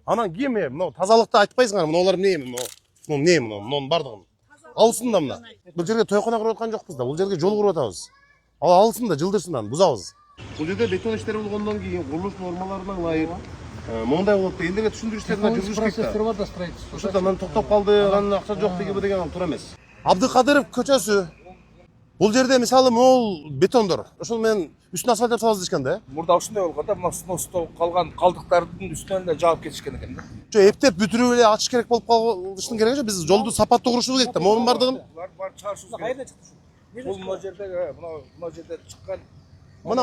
Анан кийин мына тазалыкты айтпайсыңар, мына олар эмне мунун бардыгын. Алсын да мына. Бул жерге тойкона куруп аткан жокпуз да. Бул жерге жол куруп атабыз. Ал алсын да жылдырсын аны, бузабыз. Бул жерде бетон иштери болгондон кийин курулуш нормаларына ылайык мондай болуп да элдерге түшүндүрүштөрүн жүргүзүш керек да. Ошондо анан токтоп калды, анан акча жок деген ал туура эмес. Абдыкадыров көчөсү. Бул жерде мисалы могул бетондор. Ошол менен үстүнө асфальт салабыз дешкен да. Мурда ушундай болгон да, мына сноста калган калдыктардын үстүнөн эле жаап кетишкен экен да. Жо эптеп бүтүрүп эле ачыш керек болуп калыштын кереги жок. Биз жолду сапаттуу курушубуз керек да. Монун бардыгын Булар чыгарышыбыз кайда чыкты ушу? Бул мына жерде, мына жерде чыккан. мына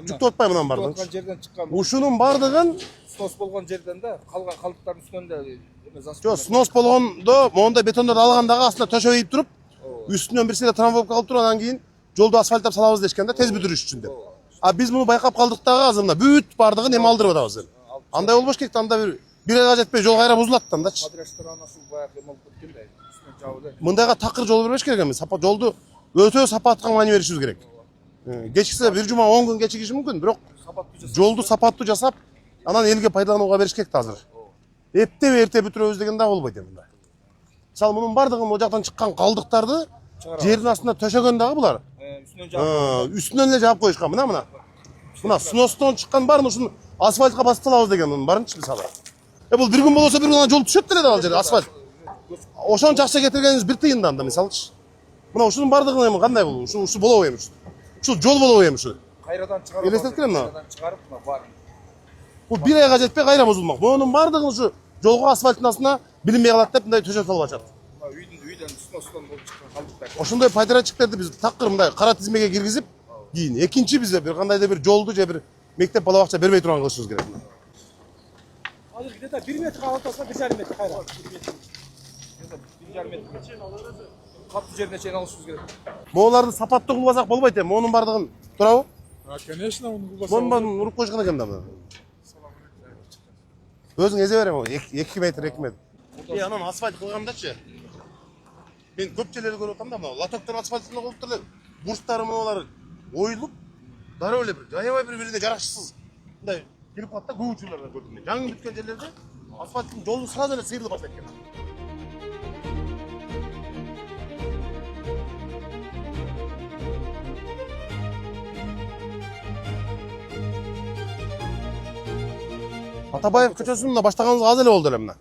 жүктөп атпайбы мынанын бардыгын? Чыккан жерден чыккан. Ушунун бардыгын Снос болгон жерден да, калган калдыктардын үстүнөн да эме засып. жо снос болгондо мондай бетондорду алгандагы астына төшөп ийип туруп, үстүнөн бир сыйра трамвовка алып туруп, анан кийин жолду асфальттап салабыз дешкен да, тез бүтүрүш үчүн деп. А биз муну байкап калдык дагы азыр мына бүт бардыгын эме алдырып атабыз. Андай болбош керек да, анда бир айга жетпей жол кайра бузулат да андачы. Адрестер анасы баягы эме болуп кеткен да, үстүнөн жабылды. Мындайга такыр жол бербеш керек эмес. Сапат жолду өтө сапаттуу мани беришибиз керек. Кечиксе бир жума 10 күн кечигиши мүмкүн, бирок жолду сапаттуу жасап, анан элге пайдаланууга бериш керек да азыр. Эптеп эрте бүтүрөбүз деген да болбойт эми мында. Мисалы мунун бардыгын могу жактан чыккан калдыктарды жердин астына төшөгөн дагы булар. Үстүнөн эле жаап коюшкан. Мына сностон чыккан баарын ушун асфальтка басып салабыз деген мунун барынчы мисалы. Бул бир күн болсо бир күн жол түшөт деле да ал жерде асфальт. Ошончо акча кетиргениңиз бир тыйын да анда мисалычы. Мына ушунун бардыгын эми кандай бул? Ушу болобу эми? Ушул жол болобу эми ушу? Кайрадан чыгарып. Элестетип келем мына. Кайрадан чыгарып мына баарын. Бул бир айга жетпей кайра бузулмак. Монун бардыгын ушу жолго асфальттын астына билинбей калат деп мындай төшөп салып атышат. Үйдөн сностон болуп чыккан калдыктар. Ошондой пайдачылыктерди биз такыр мындай кара тизмеге киргизип, кийин экинчи бизде бир кандайдыр бир жолду же бир мектеп бала бакча бербей турган кылышыбыз керек. Азыр где-то 1 метр калдырса 1,5 метр кайра. 1,5 метр. Катты жерине чейин алышыбыз керек. Моуларды сапаттуу кылбасак болбойт эми. Монун бардыгын туурабы? Конечно, он Монун уруп коюшкан экен да. Өзүң эзе берем, 2 метр. Анан асфальт кылгандачы. Мен көп жерлерде көрүп атам да, мына лотоктор асфальтында болуп туруп эле бурчтары моулар оюлуп, дароо эле бир аябай бири-бирине жарашсыз. Мындай келип калат да, көп учурларда көрдүм мен. Жаңы бүткөн жерлерде асфальттын жолу сразу эле сыйрылып атат экен. Атабаев көчөсүн баштаганыбызга аз эле болду эле мына.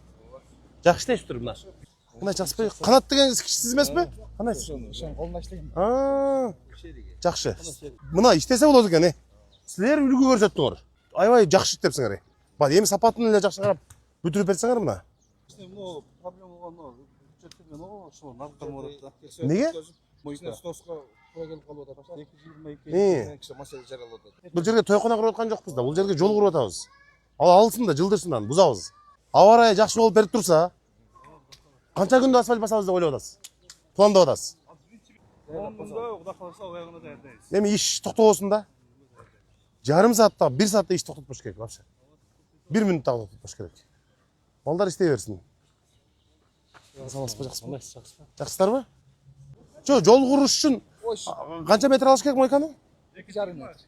Жакшы иштешип тур мына. Мына жақсы. Канат дегениңиз кичсиз эмес пе? Кандай? колунда иштеген. Жакшы. Мына иштесе болот экен, Силер үлгү көрсөттүңөр. Аябай жакшы иштепсиңер. Бак, эми сапатын эле жакшы карап бүтүрүп берсеңер мына. Бул проблема болгондо бүтөтүргөн ошол нарком болот да. Неге? Мыйсына сноска тура келип калып атат. 222 киши маселе жаралып атат. Бул жерге тойкона куруп аткан жокпуз да. Бул жерге жол куруп атабыз. Ал алсын да жылдырсын аны, бузабыз. Аба ырайы жакшы болуп берип турса, канча күндө асфальт басабыз деп ойлоп атасыз? Пландап атасыз? Кудай каласа оягына даярдайбыз. Эми иш токтобосун да. Жарым саатта, 1 саатта иш токтотпош керек вообще. 1 мүнөттө токтотпош керек. Балдар иштей берсин. Саласпы, жакшысызбы? Жакшысыздарбы? Жол куруш үчүн канча метр алыш керек мойканы? 2,5 метр.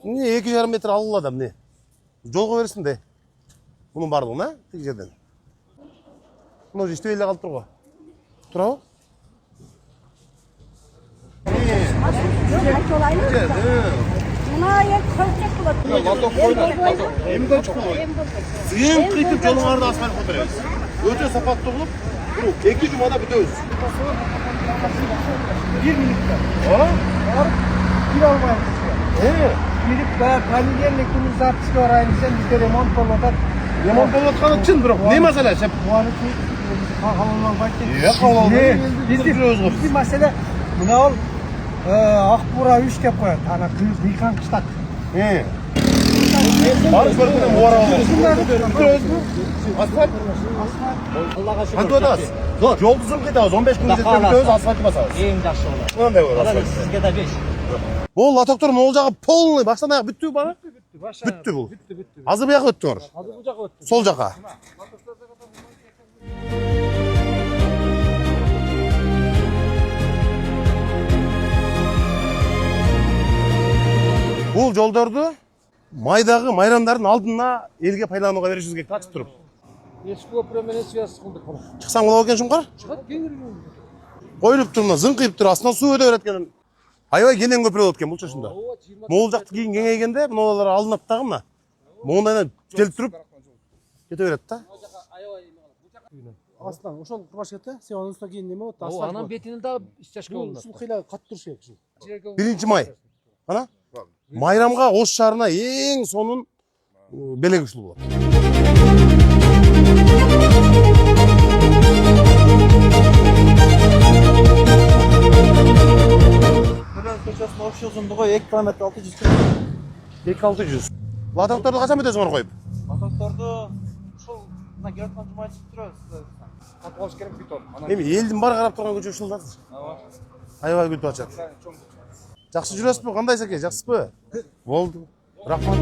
Эмне 2,5 метр алгыла да эмне? Жолго берсин да. Мунун бардыгын, тиги жерден. Мына иштебей эле калып турго. Турабы? Мына ел көлчек болот. Лоток койду. Эмден чыкпайбы? Зыян кыйтып жолуңарды асфальт кылып беребиз. Өтө сапаттуу кылып, 2 жумада бүтөбүз. 1 минутта. Кир албайбыз. Кирип понедельник күнү записка барайын десем, бизде ремонт болуп атат. Ремонт болуп атканы чын, бирок эмне маселе? Бизди маселе мына ол Акбура 3 деп коет. Ана кыйкан кыштак. Барып көрдүм, убара болду. Асфальт? Кантип атабыз? Жолдусун кыйтабыз, 15 күн жетпей бүтөбүз, асфальт басабыз. Эң жакшы болот. Кандай болот асфальт? Сизге да 5. Бул лотоктор могул жагы полный, баштан аяк бүттү бара? Бүттү бул. Азыр бияка өттүңөр? Азыр бул жака өттүк. Сол жака. Бул жолдорду майдагы майрандардын алдына элге пайдаланууга беришибиз керек ачып туруп. Eski köprü menен связь кылдыk. Чыксаң болот экен шуңкар. Чыгат кеңири. Коюлуп тур мына зыңкыйып тур, астынан суу өтө берет экен. Аябай кенен көпүрө болот экен бул чошунда. Могул жакты кийин кеңейгенде мыналар алынат дагы мына. Моундайдан келип туруп кете берет да. Аслан, ошол кургаш кетти. Сен анын үстүнө кийин неме болот? Асфальт. Анан бетинен да стяжка болот. Ушул кыйла катып туруш керек ушул. 1 май. Ана майрамга Ош шаарына эң сонун белеги ушул болот. Көлөн көчөсүнүн общий узундугу 2 км 600 км. 2-600. Латокторду качан бүтөсүңөр коюп? Мотокторду ушул мына келаткан жума чыгып турабыз. Катып алыш керек бетон. Эми элдин баары карап турган көчө ушул да. Аябай күтүп атышат. Жакшы жүрөсүзбү? Кандай эке? Жакшысызбы? Болду. Рахмат.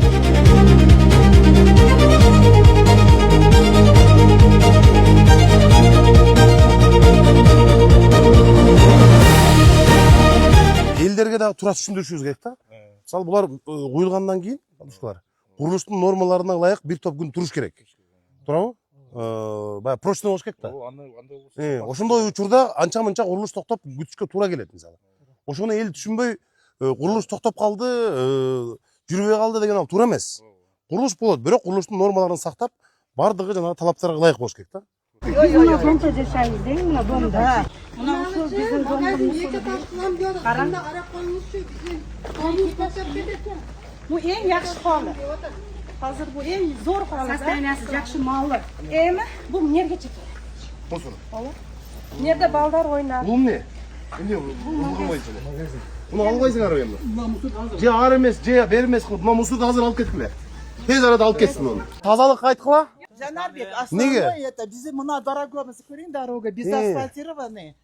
Элдерге дагы туура түшүндүрүшүбүз керек да. Мисалы булар куюлгандан кийин, ушулар курулуштун нормаларына ылайык бир топ күн туруш керек. Туурабы? Баягы прочный болуш керек да. Ошондой учурда анча-мынча курулуш токтоп күтүшкө туура келет мисалы. Ошону эл түшүнбөй курулуш токтоп калды, жүрбөй калды деген ал туура эмес. Курулуш болот, бирок курулуштун нормаларын сактап, бардыгы жанагы талаптарга ылайык болуш керек да. Мына домда жашайбыз дейм, мына домда. Мына ушул биздин домдун караңда карап коюңузчу, бу эң жакшы калы. Азыр бу эң зор калы. Состояниясы жакшы малы. Эми бу эмнеге жетет? Мусор. Ооба. Эмнеде балдар ойнап. Бул эмне? Эмне бул? Муну албайсыңар эми. Же ар эмес, же бер эмес кылып, мына мусорду азыр алып кеткиле. Тез арада алып кетсин муну. Тазалык айткыла. Жанарбек, Неге? основной это, bizim мына дорогомыз, көрейин дорога, без асфальтированный.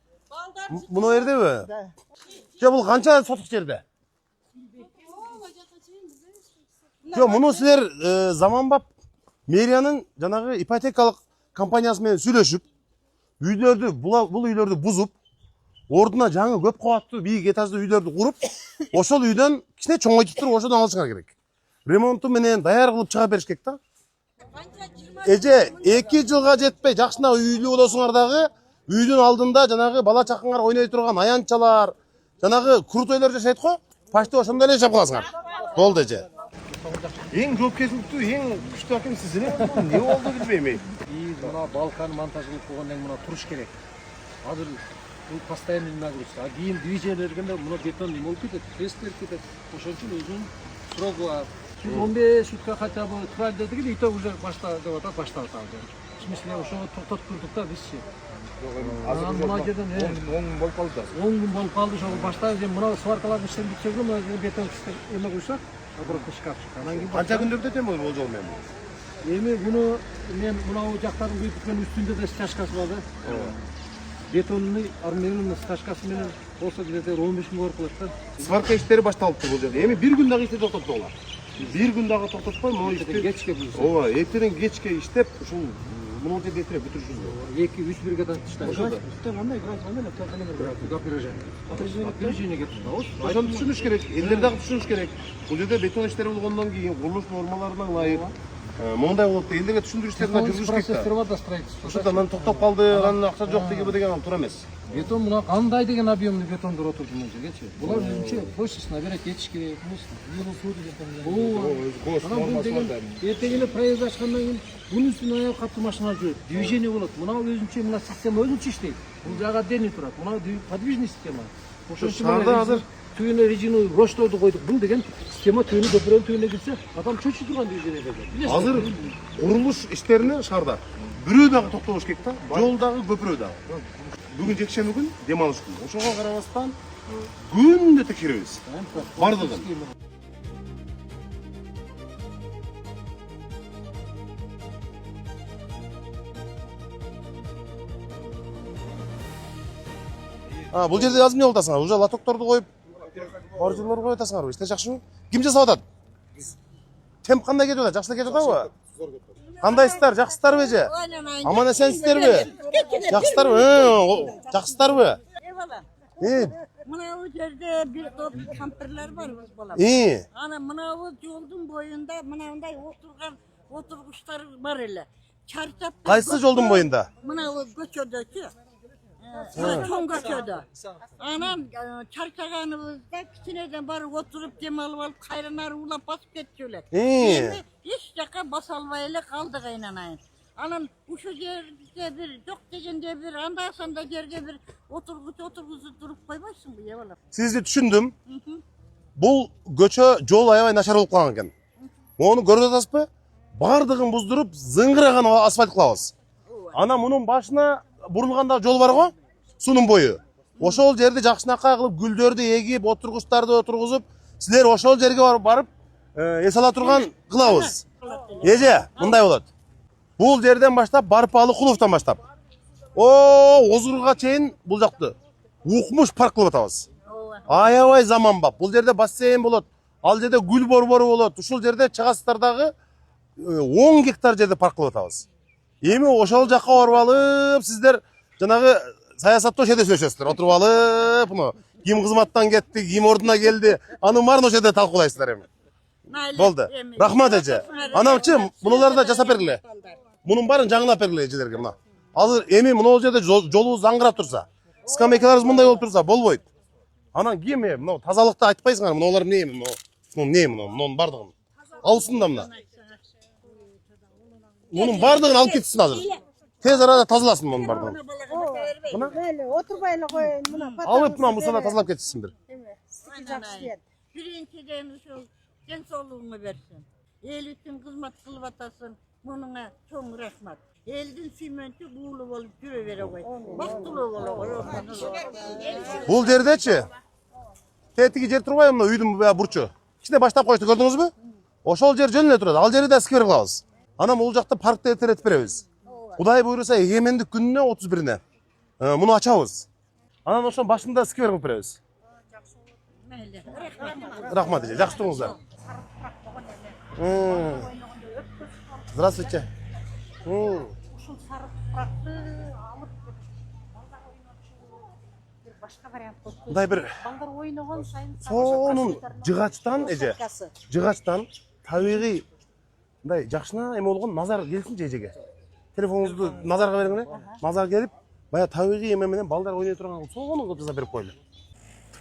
Муну жердеби? Да. Же бул канча сотук жерде? Жо, муну силер заманбап мэриянын жанагы ипотекалык компаниясы менен сүйлөшүп, үйлөрдү, бул үйлөрдү бузуп, ордуна жаңы көп кабаттуу бийик этаждуу үйлөрдү куруп, ошол үйдөн кичине чоңойтуп туруп ошодон алышыңар керек. Ремонту менен даяр кылып чыга бериш керек да. Эже 2 жылга жетпей жакшына үйлүү болосуңар дагы, үйдүн алдында жанагы бала чакаңар ойной турган аянтчалар, жанагы крутойлор жашайт го, почти ошондой эле жашап каласыңар. Болду эже. Эң жоопкерчиликтүү, эң күчтүү аким сиз эле. Эмне болду билбейм. Мына балкан монтаж кылып койгондон мына туруш керек. Азыр бул постоянный нагрузка. А кийин движение бергенде мына бетон эме болуп кетет, креслер кетет. Ошон үчүн өзүнүн срогу бар. 15 сутка хотя бы турат дедик, и то уже башта деп атат, баштап атат. В смысле, ошого токтотуп турдук да бизчи. Азыр мына жерден 10 күн болуп калды. 10 күн болуп калды, ошол башта мына сваркалардын иштери бүтсөгө мына бетон эме куйсак, обратно шкафчик. Анан кийин Канча күндөрдө тем болжол менен? эми буну мен мынау жактарын күйүп бүткөн үстүндө да стяжкасы бар да. Бетонный армированный стяжкасы менен болсо где-то 15 күн болуп калат да. Сварка иштери башталыптыр бул жерде. Эми бир күн дагы ишти токтотпогула. Бир күн дагы токтотпой, могу ишти Кечке буйса. ооба, эртеден кечке иштеп, ушул муну жерде эртерээк бүтүрүшүбүз керек. 2-3 бригададан иштейт. Ошондо. Кандай грант кандай Опережение. Опережение кетти да. Ошону түшүнүш керек. Элдер дагы түшүнүш керек. Бул жерде бетон иштери болгондон кийин курулуш нормаларына ылайык моундай болот деп элдерге түшүндүрүш иштерин жүргүзүш керек да. Бар да строительство. Ошондо анан токтоп калды, анан акча жок деген ал туура эмес. Бетон мына кандай деген объемный бетондор отурду мына жергечи. Булар өзүнчө площадь набирать этиш керек. Анан бул деген эртең эле проезд ачкандан кийин бунун үстүнө аяк катуу машина жүрөт. Движение болот. Мына өзүнчө мына система өзүнчө иштейт. Бул жагы отдельный турат. Мына подвижный система. Ошон шаарда азыр түйүнө резину роштоду койдук. Бул деген система түйүнү көпүрөнүн түйүнүнө кирсе, адам чөчү турган движениеде. азыр курулуш иштерине шаарда бирөө дагы токтобош керек да. Жол дагы, көпүрө дагы. Бүгүн жекшемби күн, дем алыш күнү. Ошого карабастан күндө текшеребиз. Бардыгын. Бул жерде азыр эмне болуп атасыңар? Уже лотокторду коюп, боржурлор коюп атасыңарбы? Иштер жакшыбы? Ким жасап атат? Темп кандай кетип атат? Жакшы кетип атабы? Кандайсыздар? Жакшысыздарбы эже? Аман эсенсиздерби? Жакшысыздарбы? Жакшысыздарбы? Мына бу жерде бир топ кампирлер бар балам. Ана мына бу жолдун боюнда мынандай отурган отургучтар бар эле. Çarşaf. Kayсы жолдун boyunda? Mına o göçödökü. Çoğun göçödü. Anam çarşağanımızda kiçineden barıp oturup demalıp alıp kayranlar ulap basıp geçiyorlar. Şimdi hiç dakika basalmayla kaldık aynanayın. Anam şu yerde bir yok degende bir anda sanda yerge bir oturguzu durup koymaysın bu yevalar. Sizdi түшүндүм. Бул көчө жол аябай начар болуп калган экен. Мону көрүп атасызбы? Бардыгын буздуруп, зыңгыраган асфальт кылабыз. Ана мунун башына бурулганда жол бар го, сунун бою. Ошол жерди жакшынакай кылып, гүлдөрдү эгип, отургучтарды отургузуп, силер ошол жерге барып, эс ала турган кылабыз. Эже, мындай болот. Бул жерден баштап, Барпалы Куловдон баштап. Озурга чейин бул жакты укмуш парк кылып атабыз. Аябай заманбап. Бул жерде бассейн болот. Ал жерде гүл борбору болот. Ушул жерде чыгасыздардагы 10 гектар жерде парк кылып атабыз. Эми ошол жакка барып алып, сиздер жанагы саясатта ошол жерде сүйлөшөсүздөр. Отуруп алып, муну ким кызматтан кетти, ким ордуна келди, анын баарын ошол жерде талкуулайсыздар эми. Болду. Рахмат эже. Анамчы, мунуларды да жасап бергиле. Мунун баарын жаңылап бергиле эжелерге мына. Азыр эми мына жерде жолубуз заңгырап турса, скамейкаларыбыз мындай болуп турса болбойт. Анан кийин мына тазалыкты айтпайсыңар, мыналар эмне эми, мунун бардыгын. Алсын да мына. Мунун бардыгын алып кетсин азыр. Тез арада тазаласын мунун бардыгын. Böyle oturbayla koyun buna. Алып мына мусада тазалап кетсиндер. Birinciden şu gen soluğunu versin. El için kızmat kılıp atasın. Bununla çok rahmat. Eldin simenti buğulu olup yürüvere koy. Baktulu olup. Бул жердечи тетиги жер турбайбы мына үйдүн баягы бурчу. Кичине баштап коюшту, көрдүңүзбү? Ошол жер жөн эле турат. Ал жерде да сквер кылабыз. Анан бул жакта паркты эртеретип беребиз. Кудай буйруса эгемендик күнүнө 31-ине муну ачабыз. Анан ошонун башында сквер кылып беребиз. Рахмат эже, жакшы туруңуздар. Здравствуйте. Ушул сары тупрақты алып bir başka variant болуп. Мындай бир Балдар ойногон сайын сонун жыгачтан эже, жыгачтан табигый мындай жакшына эме болгон назар келсинчи эжеге. Телефонуңузду назарга бериңиз. Назар келип, баягы табигый эме менен балдар ойной турган сонун кылып жасап берип койлу.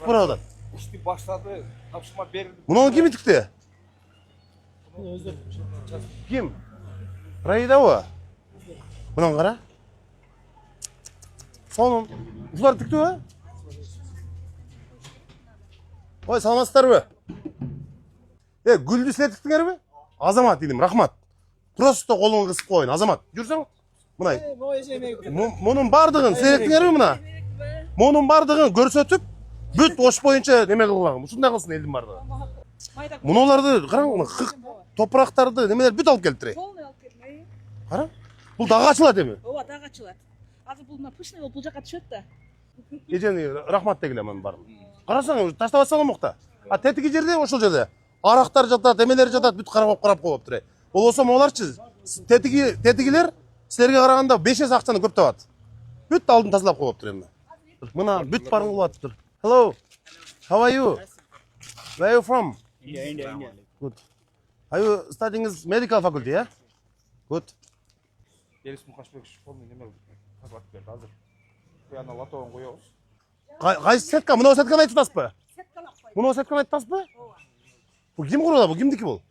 Туурабы? İşte başladı, tapşırma verildi. Муну ким тикти? Ким? Раидабы? Мунун кара. Сонун. Ушулар тиктиби? Ой, саламатсыздарбы? Гүлдү силер тиктиңерби? Азамат дейм, рахмат. Просто колуңду кысып коюн, Азамат. Жүрсөң? Мынай. Мунун бардыгын силер тиктиңерби мына? Мунун бардыгын көрсөтүп, бүт ош боюнча неме кылган. Ушундай кылсын элдин бардыгы. Мунуларды караң, топурактарды немелер бүт алып келиптир. Полный алып келмей. Кара. Бул дагы ачылат эми. Ооба, дагы ачылат. Азыр бул мына пышный болуп бул жака түшөт да. Эжени рахмат дегиле мен барын. Карасаң, таштап атсаң болмокта. А тетиги жерде ошол жерде арактар жатат, эмелер жатат, бүт карап коюптур. Болбосо могуларчы тетигилер силерге караганда 5 эсе акчаны көп табат. Бүт алдын тазалап коюптур эми. Мына бүт барын кылып атыптыр. Hello. How are you? Where are you from? India. Good. Are you studying medical faculty, yeah? Good. Elis Mukaşbek şifonlu neme kapat verdi hazır. Bu yana latoğun koyuyoruz. Кайсы сетка? Мына сетканы айтып атасызбы? Мына сетканы айтып атасызбы? Бул ким куруда? Бул кимдики бул?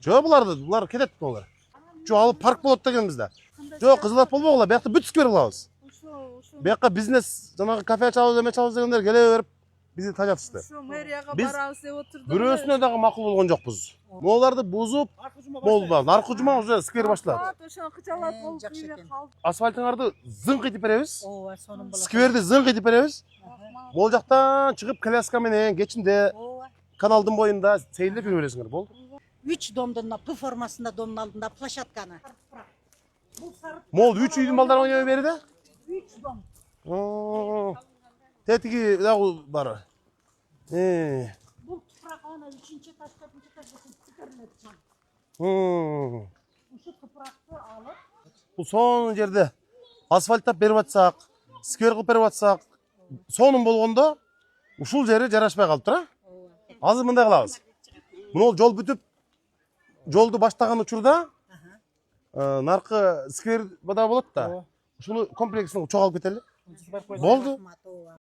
Жок, булар кетет булар. Жок, алып парк болот деген бизде. Жок, кызылат болбогула, биякта бүт сквер кылабыз. Биякка бизнес, жанагы кафе ачабыз, эме ачабыз дегендер келе берип бизди тажатышты. Мэрияга Биз барабыз деп отурдук. бирөөсүнө дагы макул болгон жокпуз. Могуларды бузуп, болду. Наркы жума уже сквер башталат. Ошо кычалат болуп үйдө калды. Асфальтыңарды зыңк этип беребиз. Ооба, сонун болот. Скверди зыңк этип беребиз. Могул жактан чыгып коляска менен кечинде каналдын боюнда сейилдеп жүрө бересиңер, болду. 3 домдун П формасында домдун алдында площадканы. Могул 3 үйдүн балдары ойной берди. 3 дом. Тетиги дагы бар. Бул тупрак ана 3-чы этаж, 4-чы этажда көтөрүлөт. Ушу тупракты алып, Бул сонун жерде асфальттап берип атсак, сквер кылып берип атсак, сонун болгондо ушул жери жарашпай калыптыр, а? Азыр мындай кылабыз. Мына жол бүтүп, жолду баштаган учурда Наркы сквер да болот да. Ушуну комплексин чогалтып кетели. Болду.